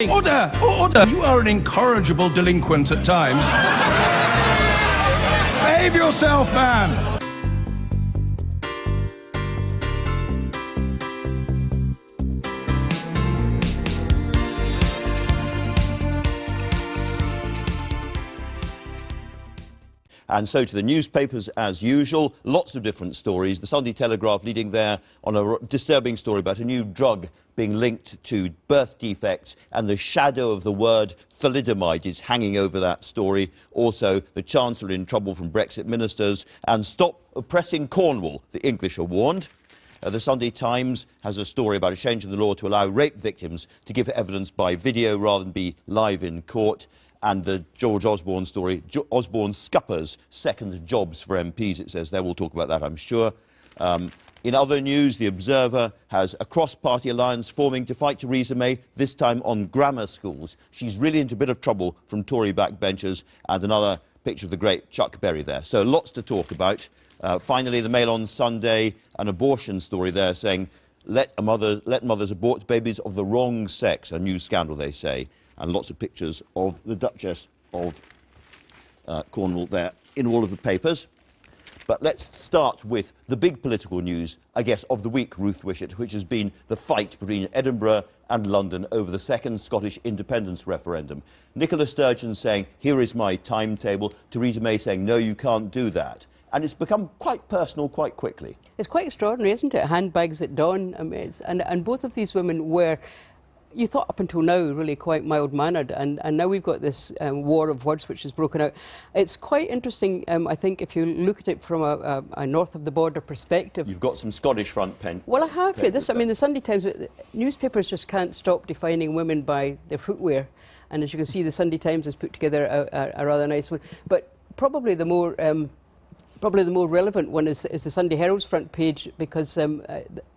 Order! Order! You are an incorrigible delinquent at times. Behave yourself, man! And so to the newspapers as usual, lots of different stories. The Sunday Telegraph leading there on a disturbing story about a new drug being linked to birth defects, and the shadow of the word thalidomide is hanging over that story. Also, the Chancellor in trouble from Brexit ministers, and stop oppressing Cornwall, the English are warned. The Sunday Times has a story about a change in the law to allow rape victims to give evidence by video rather than be live in court. And the George Osborne story, Osborne scuppers second jobs for MPs, it says there. We'll talk about that, I'm sure. In other news, The Observer has a cross-party alliance forming to fight Theresa May, this time on grammar schools. She's really into a bit of trouble from Tory backbenchers, and another picture of the great Chuck Berry there. So lots to talk about. Finally, the Mail on Sunday, an abortion story there saying, let mothers abort babies of the wrong sex, a new scandal, they say. And lots of pictures of the Duchess of Cornwall there in all of the papers. But let's start with the big political news, I guess, of the week, Ruth Wishart, which has been the fight between Edinburgh and London over the second Scottish independence referendum. Nicola Sturgeon saying, here is my timetable. Theresa May saying, no, you can't do that. And it's become quite personal quite quickly. It's quite extraordinary, isn't it? Handbags at dawn. I mean, and both of these women were, you thought up until now, really quite mild-mannered, and now we've got this war of words which has broken out. It's quite interesting, I think, if you look at it from a north of the border perspective. You've got some Scottish front pen. Well, I have here. I mean, the Sunday Times, newspapers just can't stop defining women by their footwear, and as you can see, the Sunday Times has put together a rather nice one. But probably the more relevant one is the Sunday Herald's front page, because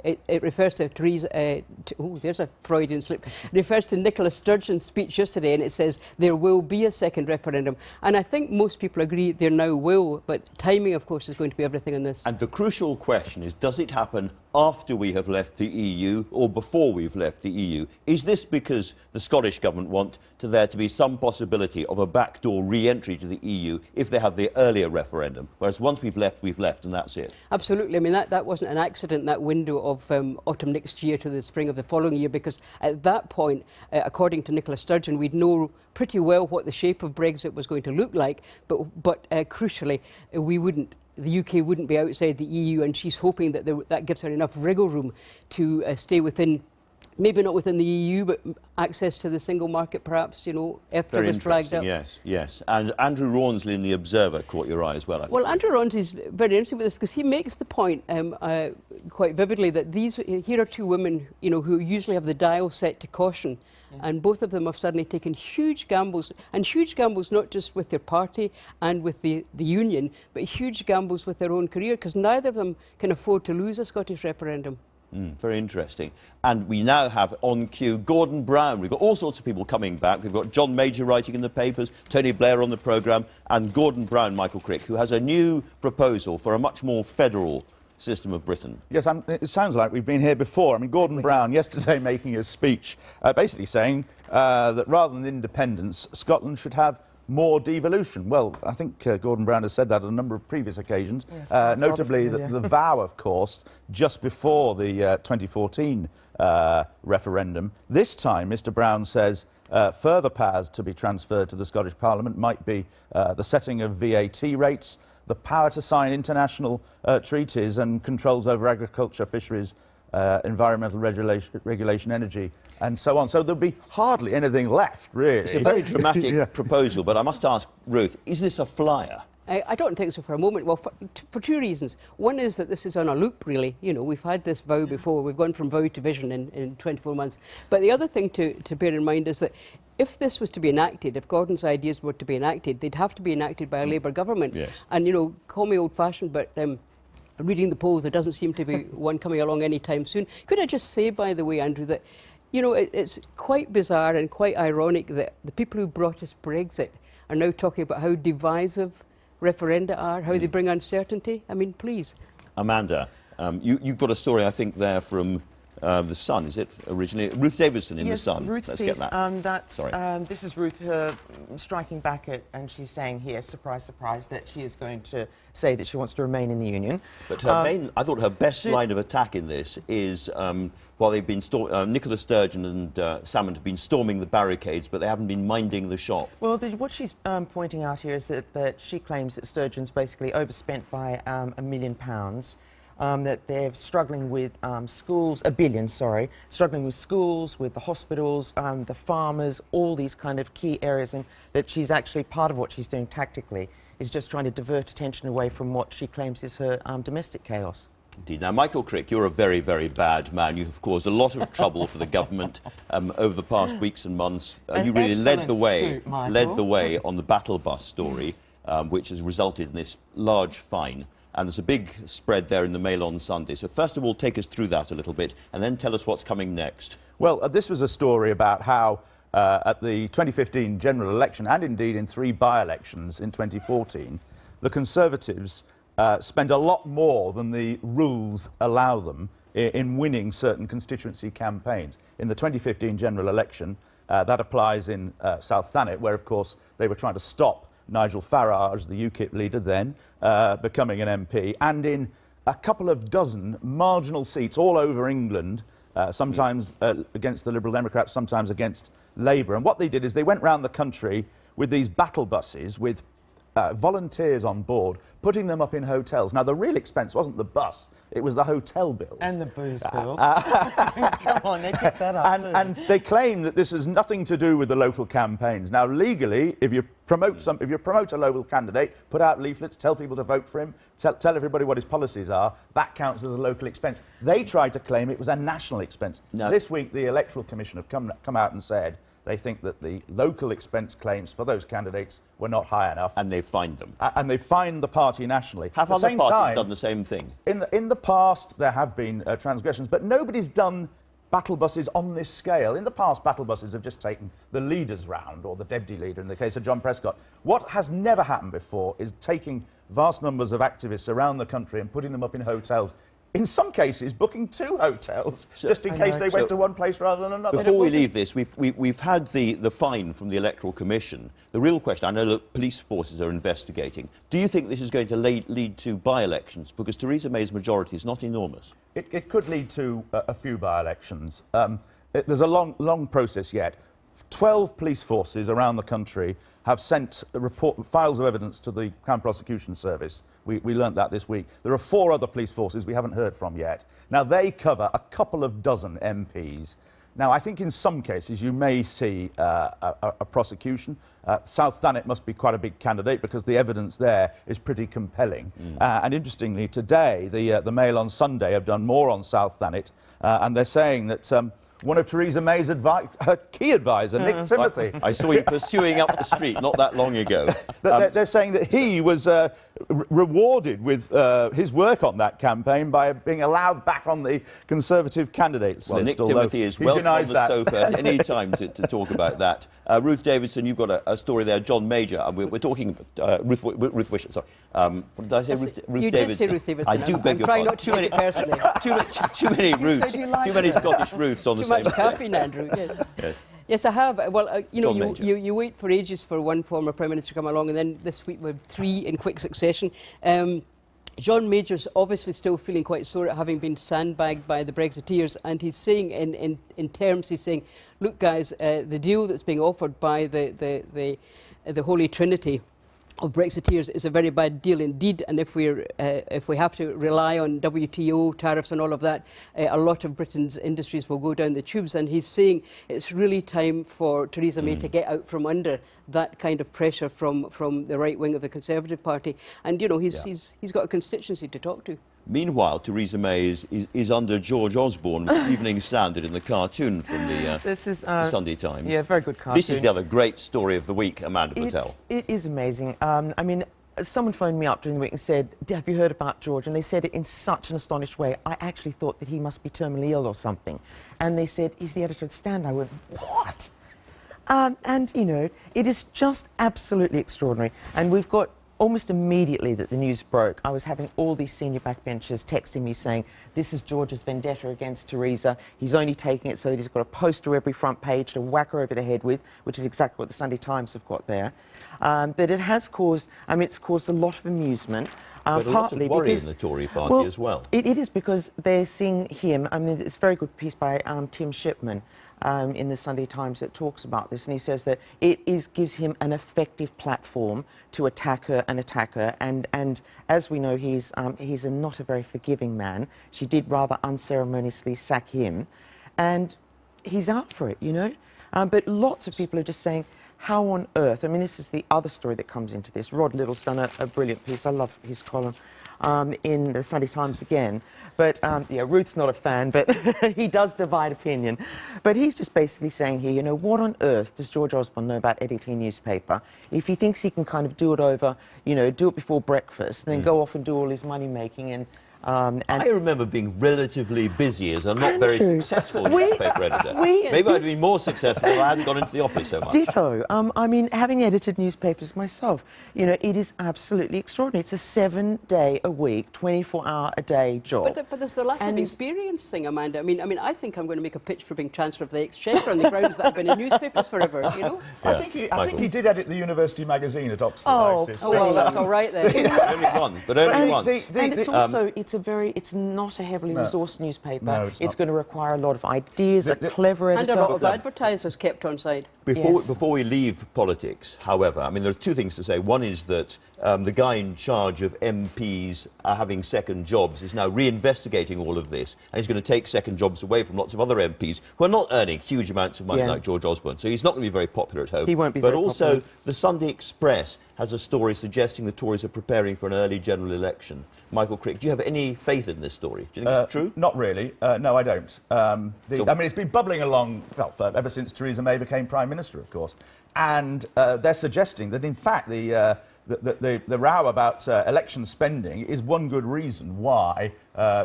it refers to Theresa. There's a Freudian slip. It refers to Nicola Sturgeon's speech yesterday, and it says there will be a second referendum. And I think most people agree there now will, but timing, of course, is going to be everything on this. And the crucial question is, does it happen after we have left the EU or before we've left the EU? Is this because the Scottish government want there to be some possibility of a backdoor re-entry to the EU if they have the earlier referendum, whereas once we've left, and that's it? Absolutely. I mean, that wasn't an accident, that window of autumn next year to the spring of the following year, because at that point, according to Nicola Sturgeon, we'd know pretty well what the shape of Brexit was going to look like, but crucially, the UK wouldn't be outside the EU, and she's hoping that that gives her enough wriggle room to stay within, maybe not within the EU, but access to the single market, perhaps, you know, if it was flagged up. Yes, yes. And Andrew Rawnsley in The Observer caught your eye as well, I think. Well, Andrew Rawnsley is very interesting with this, because he makes the point quite vividly that here are two women, you know, who usually have the dial set to caution. And both of them have suddenly taken huge gambles, and huge gambles not just with their party and with the union, but huge gambles with their own career, because neither of them can afford to lose a Scottish referendum. Very interesting. And we now have on cue Gordon Brown. We've got all sorts of people coming back. We've got John Major writing in the papers, Tony Blair on the programme, and Gordon Brown, Michael Crick, who has a new proposal for a much more federal system of Britain. Yes, it sounds like we've been here before. I mean, Gordon Brown yesterday making a speech basically saying that rather than independence, Scotland should have more devolution. Well, I think Gordon Brown has said that on a number of previous occasions, yes, notably the vow, of course, just before the 2014 referendum. This time, Mr Brown says further powers to be transferred to the Scottish Parliament might be the setting of VAT rates, the power to sign international treaties and controls over agriculture, fisheries, environmental regulation, energy, and so on. So there'll be hardly anything left, really. It's a very dramatic proposal, but I must ask, Ruth, is this a flyer? I don't think so for a moment. Well, for two reasons. One is that this is on a loop, really. You know, we've had this vow before. We've gone from vow to vision in 24 months. But the other thing to bear in mind is that if this was to be enacted, if Gordon's ideas were to be enacted, they'd have to be enacted by a Labour government. Yes. And, you know, call me old-fashioned, but reading the polls, there doesn't seem to be one coming along anytime soon. Could I just say, by the way, Andrew, that, you know, it's quite bizarre and quite ironic that the people who brought us Brexit are now talking about how divisive referenda are, how they bring uncertainty. I mean, please. Amanda, you've got a story, I think, there from The Sun, is it originally? Ruth Davidson in The Sun. Ruth's Let's piece, get that. that's, this is Ruth striking back at, and she's saying here, surprise, surprise, that she is going to say that she wants to remain in the Union. But her I thought her best line of attack in this is, while they've been, Nicola Sturgeon and Salmond have been storming the barricades, but they haven't been minding the shop. Well, what she's pointing out here is that she claims that Sturgeon's basically overspent by £1 million. That they're struggling with schools, £1 billion, sorry, struggling with schools, with the hospitals, the farmers, all these kind of key areas, and that she's actually, part of what she's doing tactically is just trying to divert attention away from what she claims is her domestic chaos. Indeed. Now, Michael Crick, you're a very, very bad man. You have caused a lot of trouble for the government over the past weeks and months. You really led the way on the battle bus story, which has resulted in this large fine. And there's a big spread there in the Mail on Sunday. So first of all, take us through that a little bit, and then tell us what's coming next. Well, this was a story about how at the 2015 general election, and indeed in 3 by-elections in 2014, the Conservatives spend a lot more than the rules allow them in winning certain constituency campaigns. In the 2015 general election, that applies in South Thanet, where, of course, they were trying to stop Nigel Farage, the UKIP leader then, becoming an MP, and in a couple of dozen marginal seats all over England, sometimes against the Liberal Democrats, sometimes against Labour. And what they did is they went round the country with these battle buses with volunteers on board, putting them up in hotels. Now, the real expense wasn't the bus, it was the hotel bills. And the booze bill. Come on, they picked that up too. And they claim that this has nothing to do with the local campaigns. Now, legally, if you promote a local candidate, put out leaflets, tell people to vote for him, tell everybody what his policies are, that counts as a local expense. They tried to claim it was a national expense. No. This week, the Electoral Commission have come out and said they think that the local expense claims for those candidates were not high enough. And they've fined them. And they've fined the party nationally. Have other parties done the same thing? In the past, there have been transgressions, but nobody's done battle buses on this scale. In the past, battle buses have just taken the leaders round, or the deputy leader in the case of John Prescott. What has never happened before is taking vast numbers of activists around the country and putting them up in hotels. In some cases, booking 2 hotels, just in case they went to one place rather than another. Before we leave this, we've had the fine from the Electoral Commission. The real question, I know that police forces are investigating. Do you think this is going to lead to by-elections? Because Theresa May's majority is not enormous. It could lead to a few by-elections. There's a long process yet. 12 police forces around the country have sent files of evidence to the Crown Prosecution Service. We learnt that this week. There are 4 other police forces we haven't heard from yet. Now, they cover a couple of dozen MPs. Now, I think in some cases you may see a prosecution. South Thanet must be quite a big candidate because the evidence there is pretty compelling. And interestingly, today, the Mail on Sunday have done more on South Thanet, and they're saying that one of Theresa May's her key advisor, Nick Timothy. I saw you pursuing up the street not that long ago. They're saying that he was rewarded with his work on that campaign by being allowed back on the Conservative candidates list. Nick Timothy is welcome on the sofa at any time to talk about that. Ruth Davidson, you've got a story there. John Major, we're talking Ruth Wishart. Sorry, what did I say? Ruth Davidson. You did say Ruth Davidson. I do beg your pardon. Not to take it personally. Too many Ruths. Too many Scottish Ruths on the same. Too much caffeine, Andrew. Yes. Yes, I have. Well, you wait for ages for one former Prime Minister to come along, and then this week we have 3 in quick succession. John Major's obviously still feeling quite sore at having been sandbagged by the Brexiteers, and he's saying in terms, he's saying, look guys, the deal that's being offered by the Holy Trinity of Brexiteers is a very bad deal indeed, and if we have to rely on WTO tariffs and all of that, a lot of Britain's industries will go down the tubes. And he's saying it's really time for Theresa May to get out from under that kind of pressure from the right wing of the Conservative Party. And he's got a constituency to talk to. Meanwhile, Theresa May is under George Osborne with Evening Standard in the cartoon from the Sunday Times. Yeah, very good cartoon. This is the other great story of the week, Amanda Patel. It is amazing. I mean, someone phoned me up during the week and said, have you heard about George? And they said it in such an astonished way. I actually thought that he must be terminally ill or something. And they said, he's the editor of Stand. I went, what? And, it is just absolutely extraordinary. And we've got almost immediately that the news broke, I was having all these senior backbenchers texting me saying, this is George's vendetta against Theresa. He's only taking it so that he's got a poster every front page to whack her over the head with, which is exactly what the Sunday Times have got there. But it has caused, I mean, it's caused a lot of amusement. But a lot of worry in the Tory party as well. It is, because they're seeing him. I mean, it's a very good piece by Tim Shipman in the Sunday Times that talks about this, and he says that it gives him an effective platform to attack her and attack her. And as we know, he's not a very forgiving man. She did rather unceremoniously sack him, and he's out for it, you know. But lots of people are just saying, how on earth? I mean, this is the other story that comes into this. Rod Little's done a brilliant piece. I love his column in the Sunday Times again. But, yeah, Ruth's not a fan, but he does divide opinion. But he's just basically saying here, you know, what on earth does George Osborne know about editing a newspaper? If he thinks he can kind of do it over, you know, do it before breakfast, then go off and do all his money-making and I remember being relatively busy as a not very successful newspaper editor. Maybe I'd been more successful if I hadn't gone into the office so much. Ditto. I mean, having edited newspapers myself, you know, it is absolutely extraordinary. It's a 7-day-a-week, 24-hour-a-day job. But there's the lack of experience thing, Amanda. I mean, I think I'm going to make a pitch for being Chancellor of the Exchequer on the grounds that I've been in newspapers forever, you know? Yeah. I think he did edit the university magazine at Oxford. Oh, well, that's all right then. Only one, but only once. And it's also, it's not a heavily resourced newspaper. No, it's going to require a lot of ideas, a clever editor. And a lot of advertisers kept on side. Before we leave politics, however, I mean, there are two things to say. One is that the guy in charge of MPs having second jobs is now reinvestigating all of this, and he's going to take second jobs away from lots of other MPs who are not earning huge amounts of money like George Osborne. So he's not going to be very popular at home. He won't be very popular. But also, the Sunday Express has a story suggesting the Tories are preparing for an early general election. Michael Crick, do you have any faith in this story? Do you think it's true? Not really. No, I don't. I mean, it's been bubbling along ever since Theresa May became Prime Minister, of course. And they're suggesting that, in fact, the row about election spending is one good reason why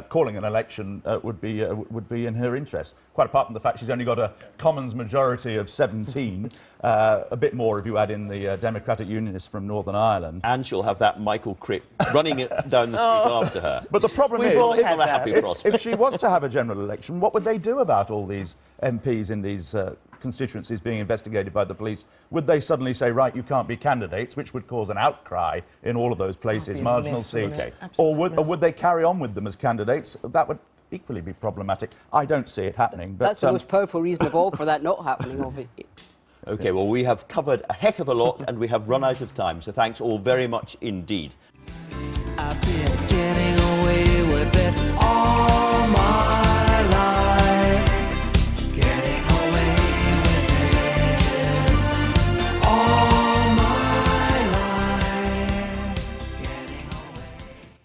calling an election would be in her interest. Quite apart from the fact she's only got a Commons majority of 17, a bit more if you add in the Democratic Unionists from Northern Ireland. And she'll have that Michael Crick running it down the street after her. But the problem is, if she was to have a general election, what would they do about all these MPs in these constituencies being investigated by the police? Would they suddenly say, right, you can't be candidates, which would cause an outcry in all of those places, marginal seats? Or would they carry on with them as candidates? That would equally be problematic. I don't see it happening. But that's the most powerful reason of all for that not happening, obviously. OK, well, we have covered a heck of a lot and we have run out of time, so thanks all very much indeed.